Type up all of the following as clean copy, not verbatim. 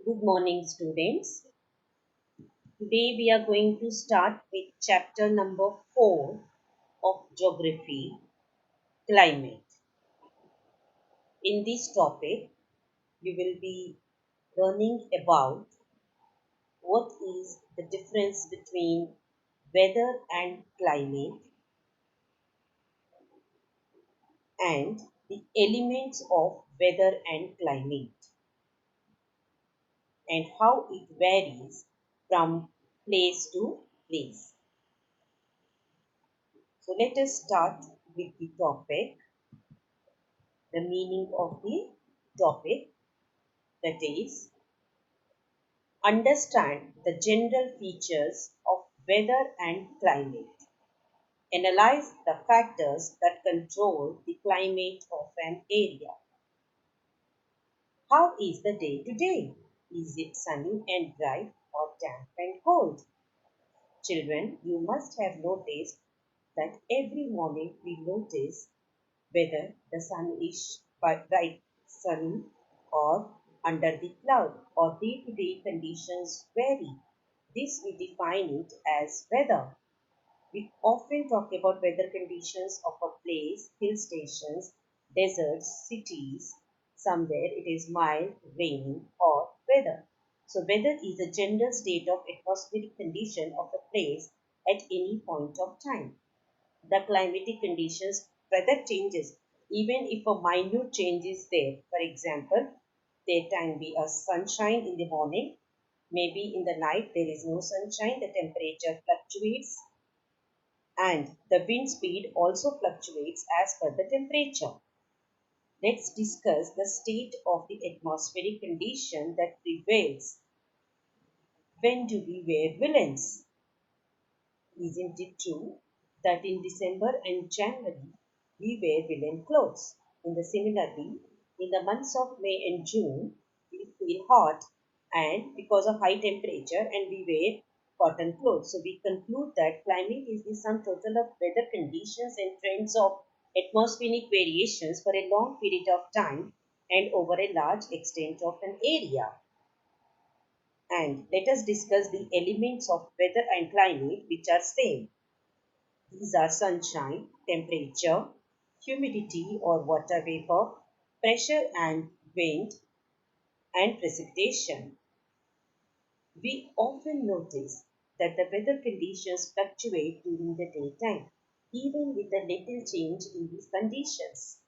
Good morning, students. Today we are going to start with chapter number 4 of Geography, Climate. In this topic, you will be learning about what is the difference between weather and climate and the elements of weather and climate and how it varies from place to place. So let us start with the topic, the meaning of the topic, that is, understand the general features of weather and climate. Analyze the factors that control the climate of an area. How is the day today? Is it sunny and bright or damp and cold? Children, you must have noticed that every morning we notice whether the sun is bright, sunny, or under the cloud, or day-to-day conditions vary. This we define it as weather. We often talk about weather conditions of a place, hill stations, deserts, cities. Somewhere it is mild, rainy, or weather. So weather is a general state of atmospheric condition of a place at any point of time. The climatic conditions weather changes even if a minute change is there. For example, there can be a sunshine in the morning, maybe in the night there is no sunshine, the temperature fluctuates, and the wind speed also fluctuates as per the temperature. Let's discuss the state of the atmospheric condition that prevails. When do we wear woolens? Isn't it true that in December and January we wear woolen clothes? Similarly, in the months of May and June, we feel hot and because of high temperature and we wear cotton clothes. So we conclude that climate is the sum total of weather conditions and trends of atmospheric variations for a long period of time and over a large extent of an area. And let us discuss the elements of weather and climate which are same. These are sunshine, temperature, humidity or water vapor, pressure and wind, and precipitation. We often notice that the weather conditions fluctuate during the daytime, even with a little change in these conditions.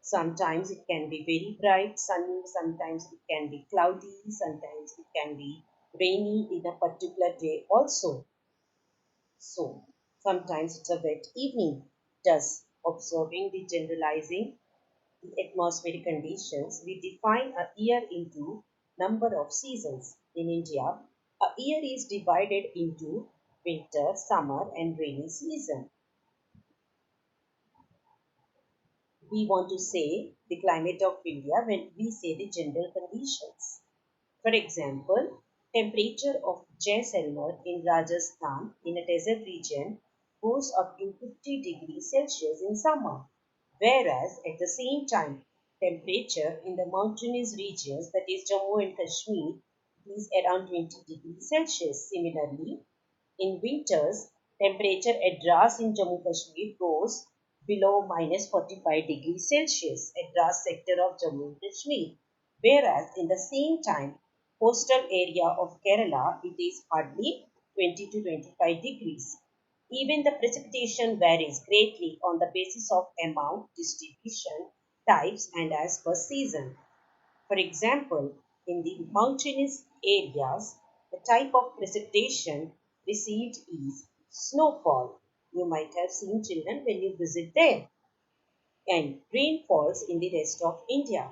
Sometimes it can be very bright, sunny, sometimes it can be cloudy, sometimes it can be rainy in a particular day also. So, sometimes it's a wet evening. Thus, observing the generalizing the atmospheric conditions, we define a year into number of seasons. In India, a year is divided into winter, summer, and rainy season. We want to say the climate of India when we say the general conditions. For example, temperature of Jaisalmer in Rajasthan in a desert region goes up to 50 degrees Celsius in summer, whereas at the same time, temperature in the mountainous regions, that is Jammu and Kashmir, is around 20 degrees Celsius. Similarly, in winters, temperature at Dras in Jammu Kashmir goes below minus 45 degrees Celsius at Dras sector of Jammu and Kashmir, whereas in the same time, coastal area of Kerala, it is hardly 20 to 25 degrees. Even the precipitation varies greatly on the basis of amount, distribution, types, and as per season. For example, in the mountainous areas, the type of precipitation received is snowfall. You might have seen children when you visit there. And rain falls in the rest of India.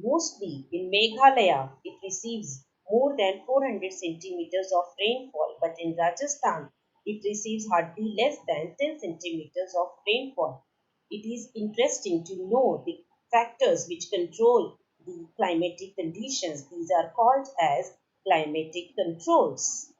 Mostly in Meghalaya, it receives more than 400 centimeters of rainfall, but in Rajasthan, it receives hardly less than 10 centimeters of rainfall. It is interesting to know the factors which control the climatic conditions. These are called as climatic controls.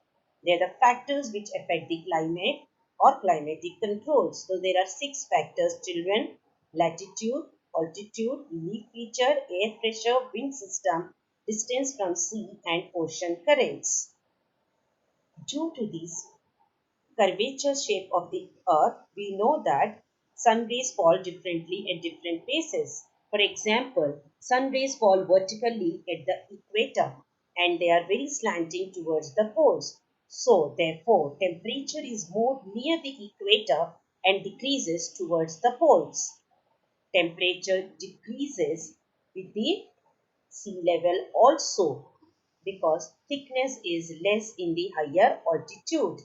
They are the factors which affect the climate or climatic controls. So there are six factors, children: latitude, altitude, leaf feature, air pressure, wind system, distance from sea and ocean currents. Due to this curvature shape of the earth, we know that sun rays fall differently at different places. For example, sun rays fall vertically at the equator and they are very slanting towards the poles. So, therefore, temperature is more near the equator and decreases towards the poles. Temperature decreases with the sea level also because thickness is less in the higher altitude.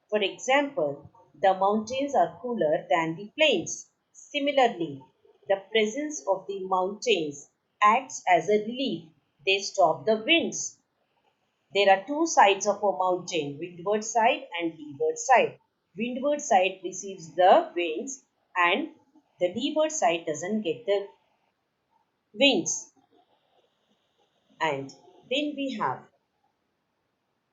For example, the mountains are cooler than the plains. Similarly, the presence of the mountains acts as a relief. They stop the winds. There are two sides of a mountain, windward side and leeward side. Windward side receives the winds and the leeward side doesn't get the winds. And then we have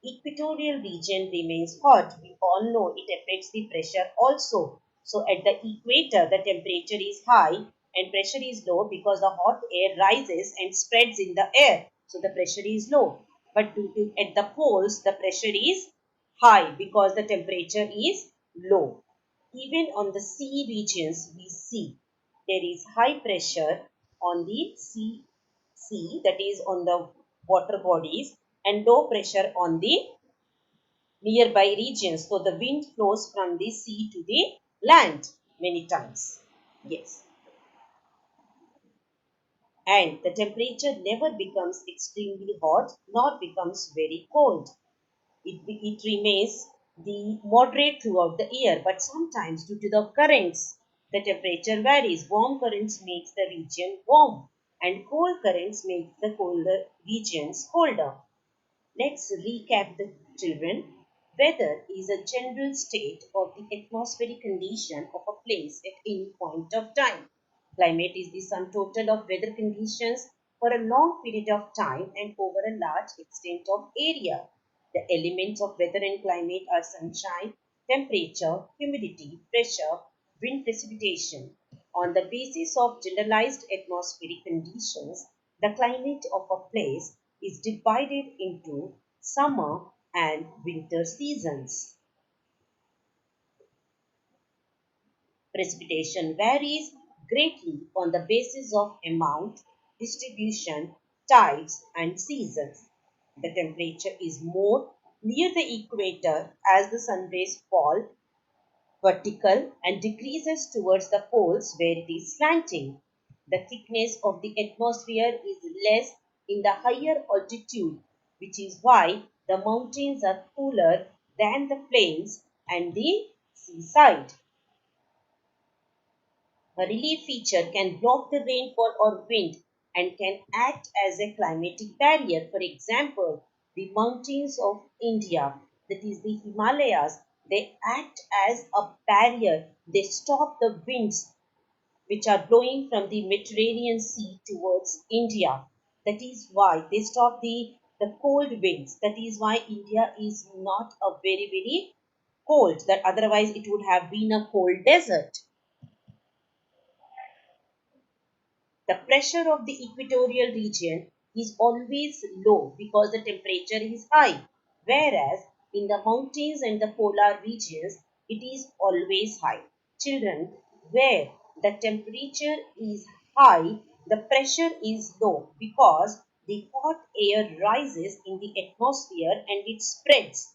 equatorial region remains hot. We all know it affects the pressure also. So at the equator, the temperature is high and pressure is low because the hot air rises and spreads in the air. So the pressure is low. But at the poles, the pressure is high because the temperature is low. Even on the sea regions, we see there is high pressure on the sea, that is on the water bodies, and low pressure on the nearby regions. So the wind flows from the sea to the land many times. Yes. And the temperature never becomes extremely hot nor becomes very cold. It remains the moderate throughout the year, but sometimes due to the currents, the temperature varies. Warm currents makes the region warm and cold currents make the colder regions colder. Let's recap the children. Weather is a general state of the atmospheric condition of a place at any point of time. Climate is the sum total of weather conditions for a long period of time and over a large extent of area. The elements of weather and climate are sunshine, temperature, humidity, pressure, wind, precipitation. On the basis of generalized atmospheric conditions, the climate of a place is divided into summer and winter seasons. Precipitation varies greatly on the basis of amount, distribution, types, and seasons. The temperature is more near the equator as the sun rays fall vertical and decreases towards the poles where it is slanting. The thickness of the atmosphere is less in the higher altitude, which is why the mountains are cooler than the plains and the seaside. A relief feature can block the rainfall or wind and can act as a climatic barrier. For example, the mountains of India, that is the Himalayas, they act as a barrier. They stop the winds which are blowing from the Mediterranean Sea towards India. That is why they stop the cold winds. That is why India is not a very cold, that otherwise it would have been a cold desert. The pressure of the equatorial region is always low because the temperature is high, whereas in the mountains and the polar regions it is always high. Children, where the temperature is high, the pressure is low because the hot air rises in the atmosphere and it spreads,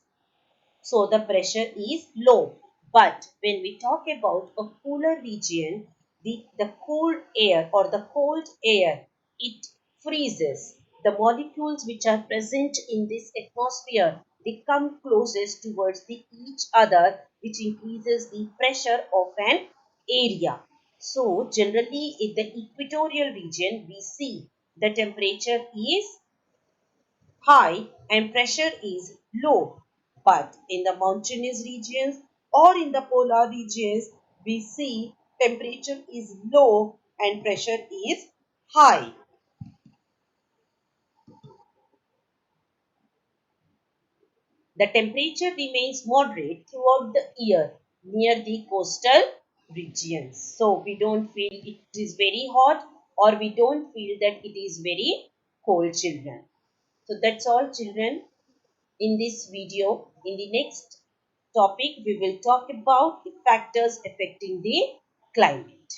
so the pressure is low. But when we talk about a cooler region, the cool air or the cold air, it freezes. The molecules which are present in this atmosphere, they come closest towards each other, which increases the pressure of an area. So generally in the equatorial region, we see the temperature is high and pressure is low. But in the mountainous regions or in the polar regions, we see temperature is low and pressure is high. The temperature remains moderate throughout the year near the coastal regions. So we don't feel it is very hot or we don't feel that it is very cold children. So that's all children in this video. In the next topic, we will talk about the factors affecting the climate.